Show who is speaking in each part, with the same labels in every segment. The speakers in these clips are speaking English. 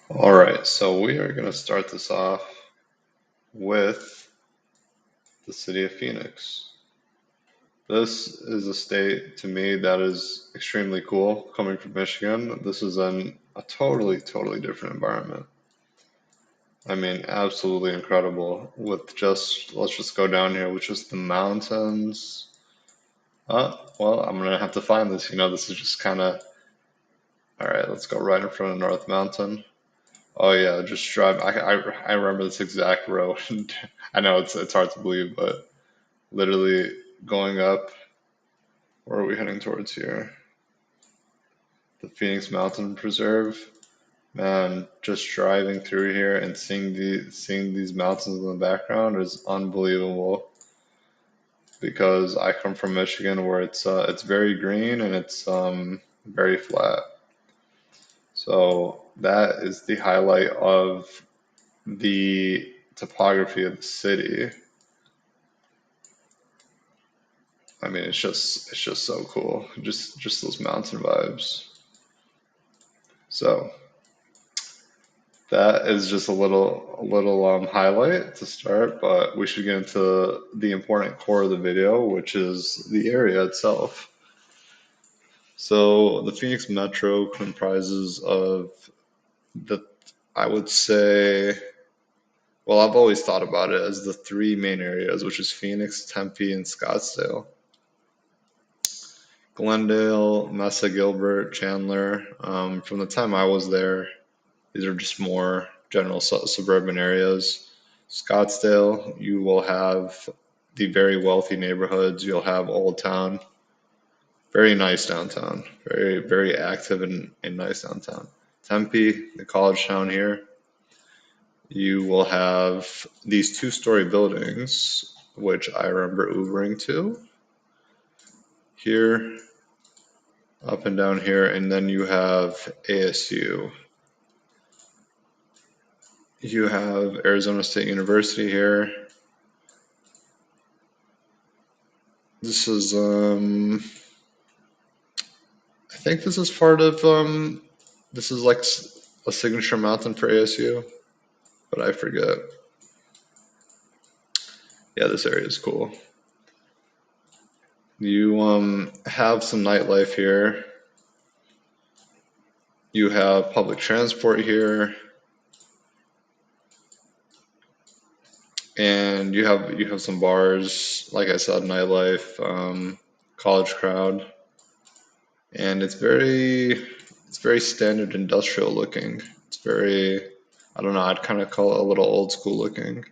Speaker 1: All right, so we are going to start this off with the city of Phoenix. This is a state to me that is extremely cool coming from Michigan. This is in a totally different environment. I mean, absolutely incredible with just, let's just go down here with just the mountains. Well, I'm gonna have to find this. This is just kind of, all right, let's go right in front of North Mountain. Oh yeah, just drive. I remember this exact road. I know it's hard to believe, but literally going up, where are we heading towards here? The Phoenix Mountain Preserve. Man, just driving through here and seeing these mountains in the background is unbelievable because I come from Michigan where it's very green and it's very flat. So that is the highlight of the topography of the city. I mean, it's just so cool. Just those mountain vibes. So that is just a little highlight to start, but we should get into the important core of the video, which is the area itself. So the Phoenix Metro comprises of the, I would say, well, I've always thought about it as the three main areas, which is Phoenix, Tempe, and Scottsdale. Glendale, Mesa, Gilbert, Chandler. From the time I was there, these are just more general suburban areas. Scottsdale, you will have the very wealthy neighborhoods. You'll have Old Town, very nice downtown, very active and nice downtown. Tempe, the college town here, you will have these two-story buildings, which I remember Ubering to here, up and down here, and then you have ASU. You have Arizona State University here. This is I think this is part of this is like a signature mountain for ASU, but I forget. Yeah, this area is cool. You have some nightlife here. You have public transport here, and you have some bars. Like I said, nightlife, college crowd, and it's very standard industrial looking. It's very, I don't know, I'd kind of call it a little old school looking,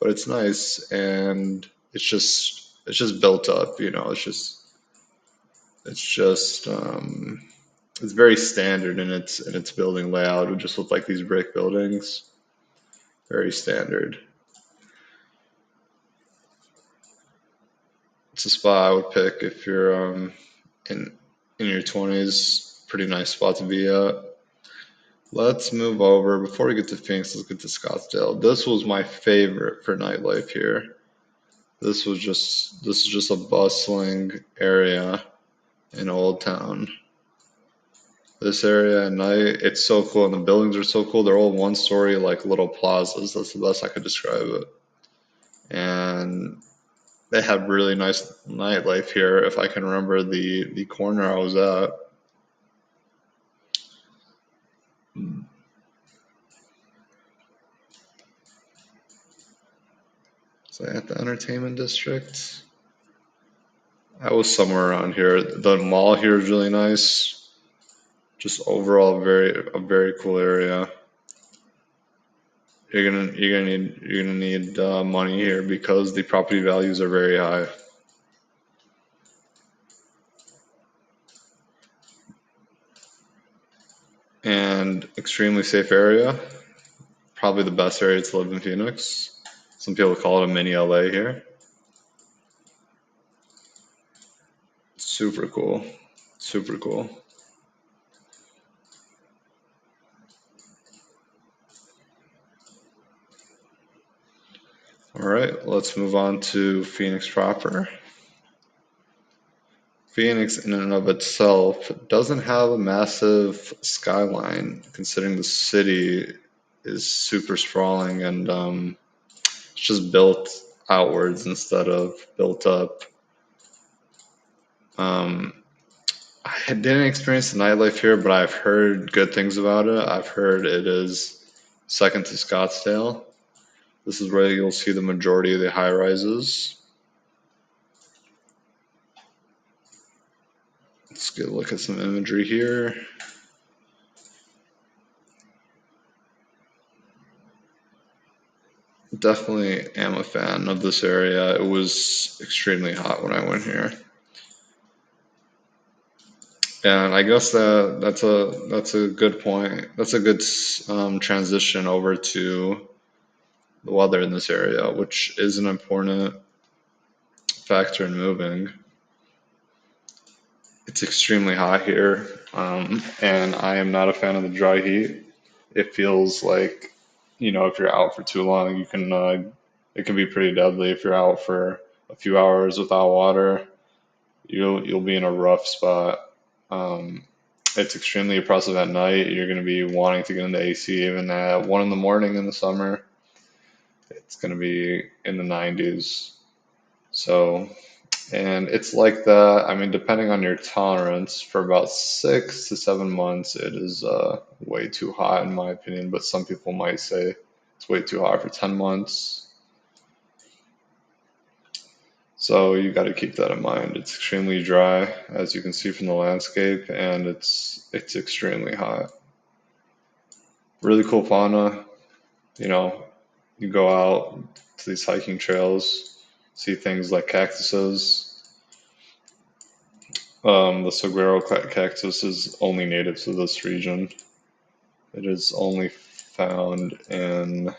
Speaker 1: but it's nice and it's just built up. It's just it's very standard in its building layout. It would just look like these brick buildings, very standard. It's a spot I would pick if you're in in your 20s. Pretty nice spot to be at. Let's move over. Before we get to Phoenix, let's get to Scottsdale. This was my favorite for nightlife here. This is just a bustling area in Old Town. This area at night, it's so cool, and the buildings are so cool. They're all one story, like little plazas. That's the best I could describe it. And they have really nice nightlife here. If I can remember the corner I was at. Was I at the entertainment district? I was somewhere around here. The mall here is really nice. Just overall, a very cool area. You're gonna need money here because the property values are very high and extremely safe area. Probably the best area to live in Phoenix. Some people call it a mini LA here. Super cool. Super cool. All right, let's move on to Phoenix proper. Phoenix in and of itself doesn't have a massive skyline, considering the city is super sprawling and it's just built outwards instead of built up. Um, I didn't experience the nightlife here, but I've heard good things about it. I've heard it is second to Scottsdale. This is where you'll see the majority of the high rises. Let's get a look at some imagery here. Definitely am a fan of this area. It was extremely hot when I went here. And I guess that's a good point. That's a good transition over to the weather in this area, which is an important factor in moving. It's extremely hot here, and I am not a fan of the dry heat. It feels like, if you're out for too long, it can be pretty deadly. If you're out for a few hours without water, you'll be in a rough spot. Um, it's extremely oppressive at night. You're going to be wanting to get into AC even at 1 in the morning in the summer. It's going to be in the 90s. So, and it's like that. I mean, depending on your tolerance, for about 6 to 7 months, it is way too hot in my opinion. But some people might say it's way too hot for 10 months. So you got to keep that in mind. It's extremely dry, as you can see from the landscape, and it's extremely hot. Really cool fauna. You know, you go out to these hiking trails, see things like cactuses. The saguaro cactus is only native to this region. It is only found in,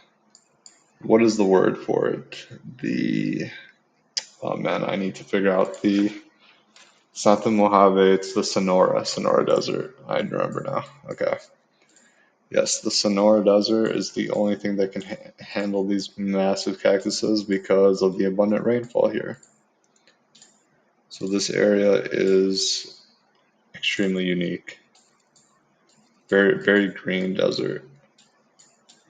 Speaker 1: what is the word for it? Oh man, I need to figure out it's not the Mojave, it's the Sonora Desert. I remember now. Okay. Yes, the Sonora Desert is the only thing that can handle these massive cactuses because of the abundant rainfall here. So this area is extremely unique. Very, very green desert.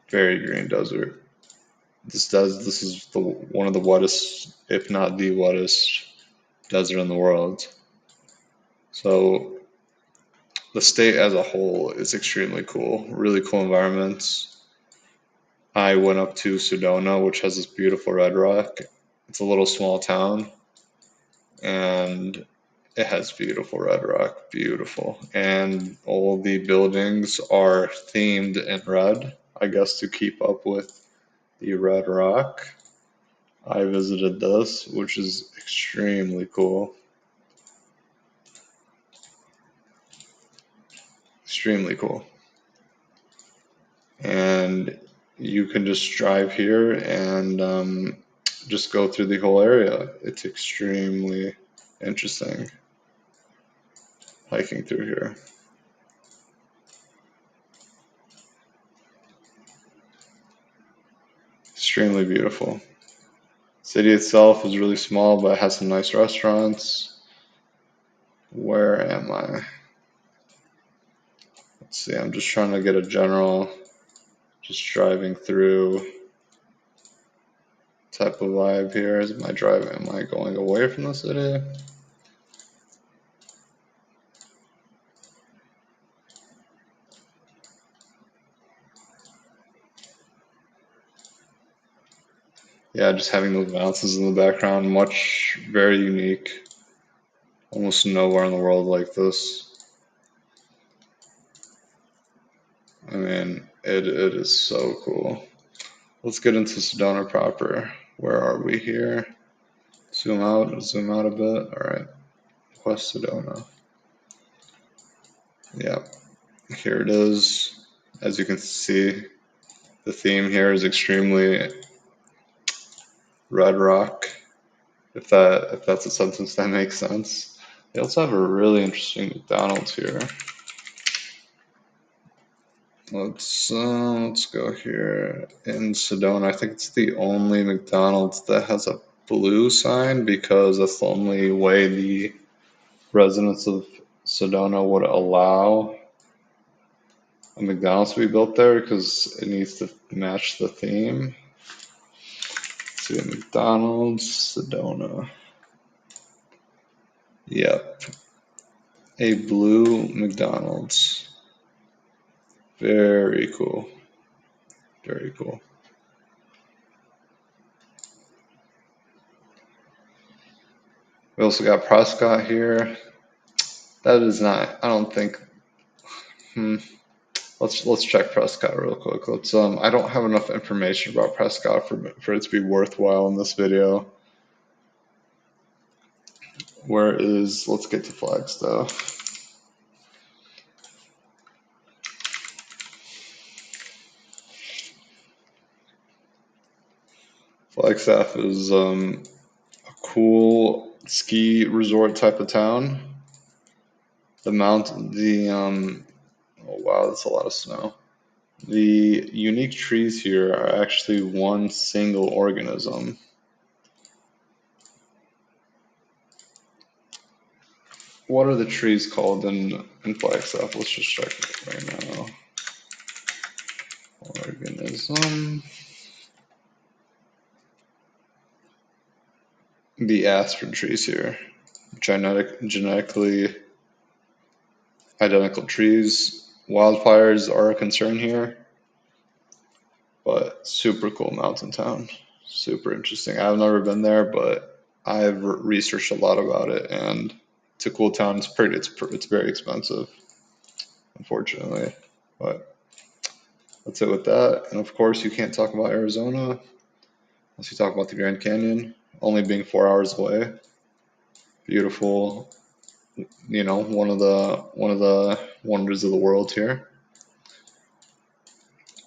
Speaker 1: Very green desert. This is one of the wettest, if not the wettest, desert in the world. So the state as a whole is extremely cool. Really cool environments. I went up to Sedona, which has this beautiful red rock. It's a little small town, and it has beautiful red rock, beautiful. And all the buildings are themed in red, I guess to keep up with the red rock. I visited this, which is extremely cool. Extremely cool. And you can just drive here and just go through the whole area. It's extremely interesting hiking through here. Extremely beautiful. City itself is really small, but it has some nice restaurants. Where am I? Let's see, I'm just trying to get a general, just driving through type of vibe here. Am I going away from the city? Yeah, just having those bounces in the background, very unique. Almost nowhere in the world like this. I mean, it is so cool. Let's get into Sedona proper. Where are we here? Zoom out a bit. All right, West Sedona. Yep, here it is. As you can see, the theme here is extremely red rock. If that's a sentence that makes sense. They also have a really interesting McDonald's here. Let's go here in Sedona. I think it's the only McDonald's that has a blue sign because that's the only way the residents of Sedona would allow a McDonald's to be built there because it needs to match the theme. Let's see, McDonald's, Sedona. Yep, a blue McDonald's. Very cool. Very cool. We also got Prescott here. That is not, I don't think, let's check Prescott real quick. I don't have enough information about Prescott for it to be worthwhile in this video. Let's get to Flagstaff. Flagstaff is a cool ski resort type of town. Oh wow, that's a lot of snow. The unique trees here are actually one single organism. What are the trees called in Flagstaff? Let's just check it right now. Organism. The aspen trees here. Genetically identical trees. Wildfires are a concern here, but super cool mountain town. Super interesting. I've never been there, but I've researched a lot about it, and it's a cool town. It's very expensive, unfortunately, but that's it with that. And of course, you can't talk about Arizona unless you talk about the Grand Canyon, only being 4 hours away. Beautiful, one of the wonders of the world here.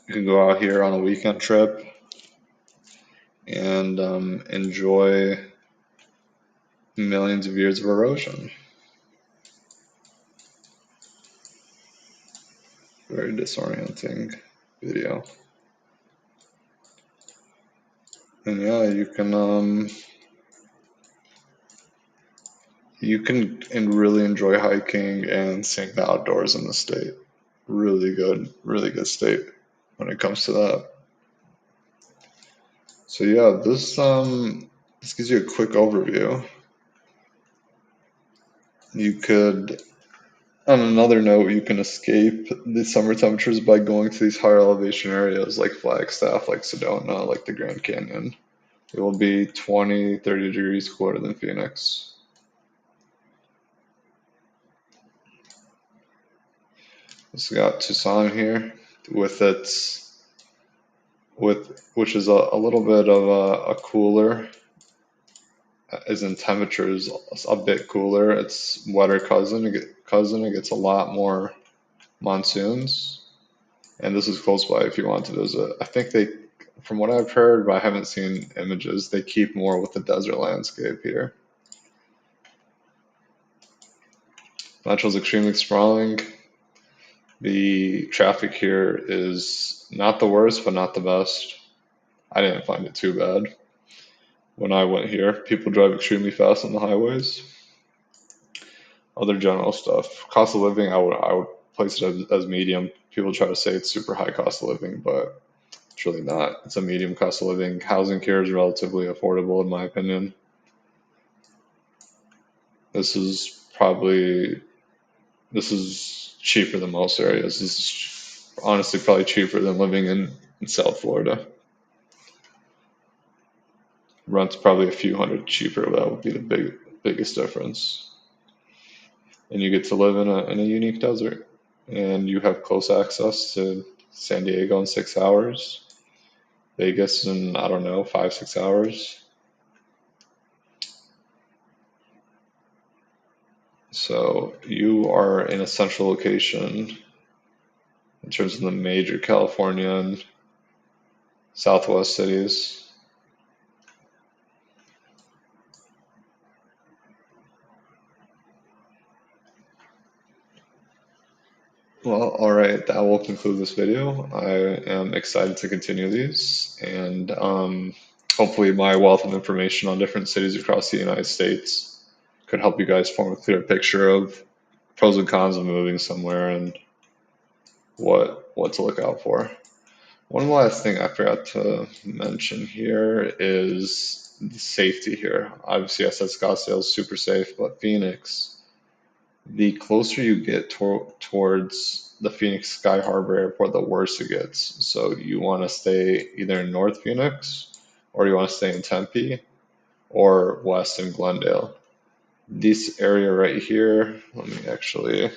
Speaker 1: You can go out here on a weekend trip and enjoy millions of years of erosion. Very disorienting video. And yeah, you can really enjoy hiking and seeing the outdoors in the state. Really good state when it comes to that. So yeah, this gives you a quick overview. You could, on another note, you can escape the summer temperatures by going to these higher elevation areas like Flagstaff, like Sedona, like the Grand Canyon. It will be 20, 30 degrees cooler than Phoenix. It's got Tucson here with which is a little bit of a cooler, as in temperatures a bit cooler. It's wetter cousin. It gets a lot more monsoons, and this is close by if you want to visit. I think from what I've heard, but I haven't seen images, they keep more with the desert landscape here. Metro's extremely sprawling. The traffic here is not the worst, but not the best. I didn't find it too bad when I went here. People drive extremely fast on the highways. Other general stuff. Cost of living, I would place it as medium. People try to say it's super high cost of living, but it's really not. It's a medium cost of living. Housing here is relatively affordable, in my opinion. This is cheaper than most areas. This is honestly probably cheaper than living in South Florida. Rent's probably a few hundred cheaper. That would be the biggest difference. And you get to live in a unique desert, and you have close access to San Diego in 6 hours, Vegas in, I don't know, 5-6 hours. So you are in a central location in terms of the major California and Southwest cities. Well, all right, that will conclude this video. I am excited to continue these, and hopefully my wealth of information on different cities across the United States could help you guys form a clear picture of pros and cons of moving somewhere and what to look out for. One last thing I forgot to mention here is the safety here. Obviously, I said Scottsdale is super safe, but Phoenix, the closer you get towards the Phoenix Sky Harbor Airport, the worse it gets. So you want to stay either in North Phoenix, or you want to stay in Tempe, or west in Glendale. This area right here, let me actually,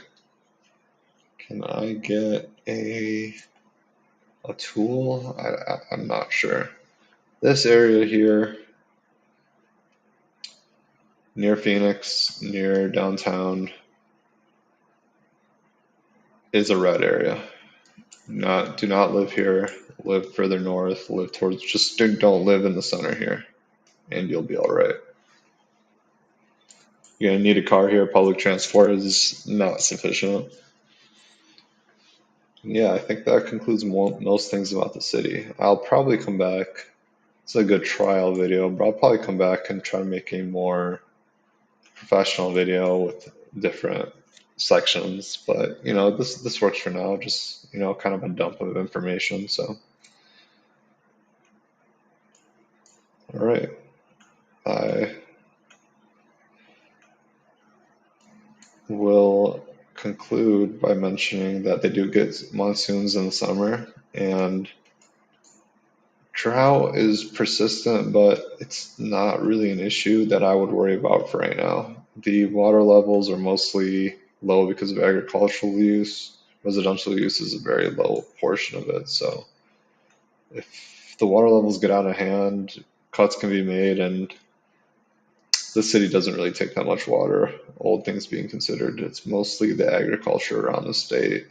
Speaker 1: can I get a tool? I'm not sure. This area here, near Phoenix, near downtown, is a red area. Do not live here. Live further north. Live towards. Just don't live in the center here, and you'll be all right. You're gonna need a car here. Public transport is not sufficient. Yeah, I think that concludes most things about the city. I'll probably come back. It's a good trial video, but I'll probably come back and try to make a more professional video with different sections. But this works for now. Just kind of a dump of information. So, all right, I will conclude by mentioning that they do get monsoons in the summer, and drought is persistent, but it's not really an issue that I would worry about for right now. The water levels are mostly low because of agricultural use. Residential use is a very low portion of it. So if the water levels get out of hand, cuts can be made, and the city doesn't really take that much water, all things being considered. It's mostly the agriculture around the state,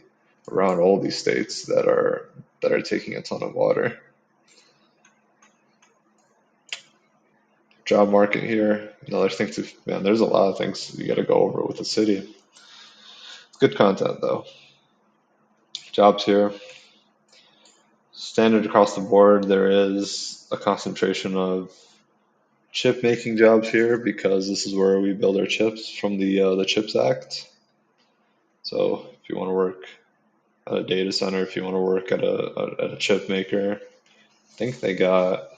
Speaker 1: around all these states that are taking a ton of water. Job market here, another thing to, man, there's a lot of things you got to go over with the city. It's good content though. Jobs here, standard across the board. There is a concentration of chip making jobs here because this is where we build our chips from the CHIPS Act. So if you want to work at a data center, if you want to work at a chip maker, I think they got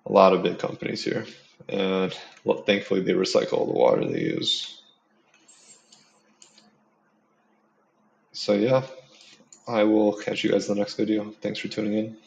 Speaker 1: a lot of big companies here, and well, thankfully they recycle the water they use. So yeah, I will catch you guys in the next video. Thanks for tuning in.